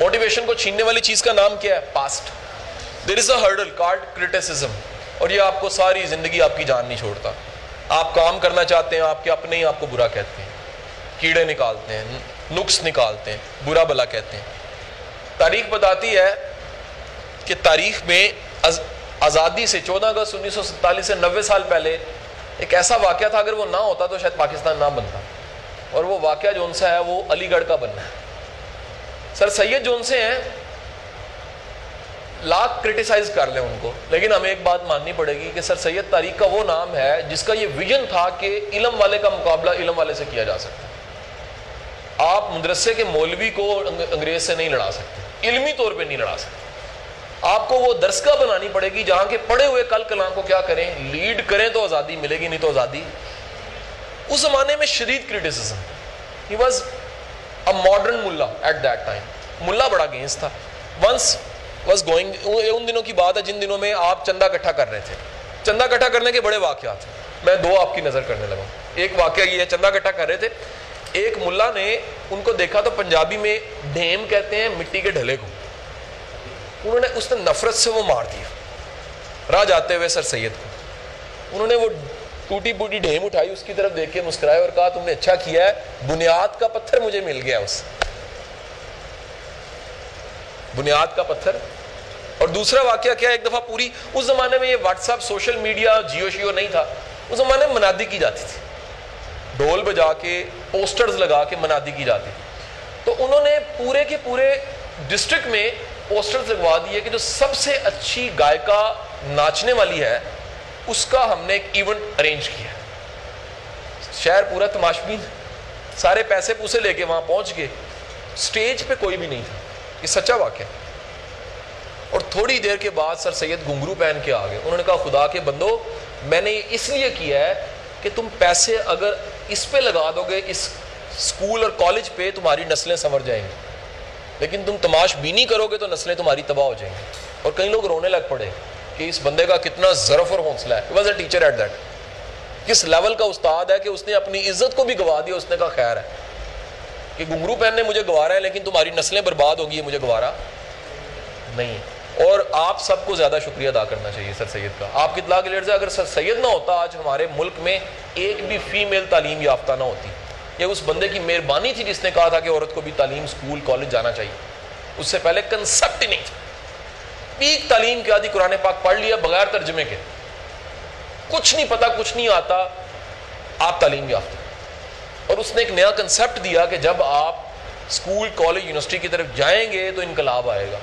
Motivation کو چھیننے والی چیز کا نام کیا ہے؟ Past. There is a hurdle card criticism, اور یہ آپ کو ساری زندگی آپ کی جان نہیں چھوڑتا. آپ کام کرنا چاہتے ہیں, آپ کے اپنے ہی آپ کو برا کہتے ہیں, کیڑے نکالتے ہیں, نقص نکالتے ہیں, برا بلا کہتے ہیں. تاریخ بتاتی ہے کہ تاریخ میں آزادی سے 14 اگست 1947 سے 90 سال پہلے ایک ایسا واقعہ تھا, اگر وہ نہ ہوتا تو شاید پاکستان نہ بنتا, اور وہ واقعہ جو ان سے ہے وہ علی گڑھ کا بننا ہے. سر سید جو ان سے ہیں, لاکھ کرٹیسائز کر لیں ان کو, لیکن ہمیں ایک بات ماننی پڑے گی کہ سر سید تاریخ کا وہ نام ہے جس کا یہ ویژن تھا کہ علم والے کا مقابلہ علم والے سے کیا جا سکتا ہے. آپ مدرسے کے مولوی کو انگریز سے نہیں لڑا سکتے, علمی طور پہ نہیں لڑا سکتے. آپ کو وہ درسگاہ بنانی پڑے گی جہاں کے پڑھے ہوئے کل کلام کو کیا کریں, لیڈ کریں تو آزادی ملے گی, نہیں تو آزادی. اس زمانے میں شدید criticism. He was a modern ملا ایٹ دیٹ ٹائم. ملا بڑا اگینسٹ تھا. ونس واز گوئنگ, ان دنوں کی بات ہے جن دنوں میں آپ چندہ اکٹھا کر رہے تھے. چندہ اکٹھا کرنے کے بڑے واقعات ہیں, میں دو آپ کی نظر کرنے لگا. ایک واقعہ یہ ہے, چندہ اکٹھا کر رہے تھے, ایک ملا نے ان کو دیکھا تو پنجابی میں ڈھیم کہتے ہیں مٹی کے ڈھلے کو, اس نے نفرت سے وہ مار دیا راہ جاتے ہوئے سر سید کو. انہوں نے وہ ٹوٹی پوٹی ڈھیم اٹھائی, اس کی طرف دیکھ کے مسکرائے اور کہا تم نے اچھا کیا ہے, بنیاد کا پتھر مجھے مل گیا اس بنیاد کا پتھر. اور دوسرا واقعہ کیا, ایک دفعہ پوری, اس زمانے میں یہ WhatsApp social media Jio شیو نہیں تھا, اس زمانے میں منادی کی جاتی تھی, ڈھول بجا کے پوسٹرز لگا کے منادی کی جاتی تھی. تو انہوں نے پورے کے پورے ڈسٹرکٹ میں پوسٹرز لگوا دیے کہ جو سب سے اچھی گائکا ناچنے والی ہے اس کا ہم نے ایک ایونٹ ارینج کیا. شہر پورا تماشبین, سارے پیسے پوسے لے کے وہاں پہنچ گئے, سٹیج پہ کوئی بھی نہیں تھا. یہ سچا واقعہ. اور تھوڑی دیر کے بعد سر سید گھنگرو پہن کے آ گئے. انہوں نے کہا خدا کے بندو, میں نے اس لیے کیا ہے کہ تم پیسے اگر اس پہ لگا دو گے, اس اسکول اور کالج پہ, تمہاری نسلیں سنور جائیں گی, لیکن تم تماش بینی کرو گے تو نسلیں تمہاری تباہ ہو جائیں گی. اور کئی لوگ رونے لگ پڑے کہ اس بندے کا کتنا ظرف اور حوصلہ ہے. He was a teacher at that. کس لیول کا استاد ہے کہ اس نے اپنی عزت کو بھی گوا دیا. اس نے کہا خیر ہے کہ گھنگرو پہننے مجھے گوارا ہے, لیکن تمہاری نسلیں برباد ہوگی یہ مجھے گوارا نہیں. اور آپ سب کو زیادہ شکریہ ادا کرنا چاہیے سر سید کا. آپ کی اطلاع کے لیے, اگر سر سید نہ ہوتا آج ہمارے ملک میں ایک بھی فیمیل تعلیم یافتہ نہ ہوتی. یہ اس بندے کی مہربانی تھی جس نے کہا تھا کہ عورت کو بھی تعلیم اسکول کالج جانا چاہیے. اس سے پہلے کنسپٹ ہی نہیں تھا. پیک تعلیم کے آدھی قرآن پاک پڑھ لیا بغیر ترجمے کے, کچھ نہیں پتا, کچھ نہیں آتا, آپ تعلیم یافتہ. اور اس نے ایک نیا کنسپٹ دیا کہ جب آپ اسکول کالج یونیورسٹی کی طرف جائیں گے تو انقلاب آئے گا.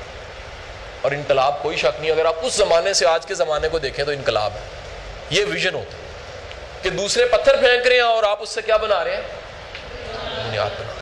اور انقلاب کوئی شک نہیں, اگر آپ اس زمانے سے آج کے زمانے کو دیکھیں تو انقلاب ہے. یہ ویژن ہوتا ہے کہ دوسرے پتھر پھینک رہے ہیں اور آپ اس سے کیا بنا رہے ہیں, بنیاد بنا.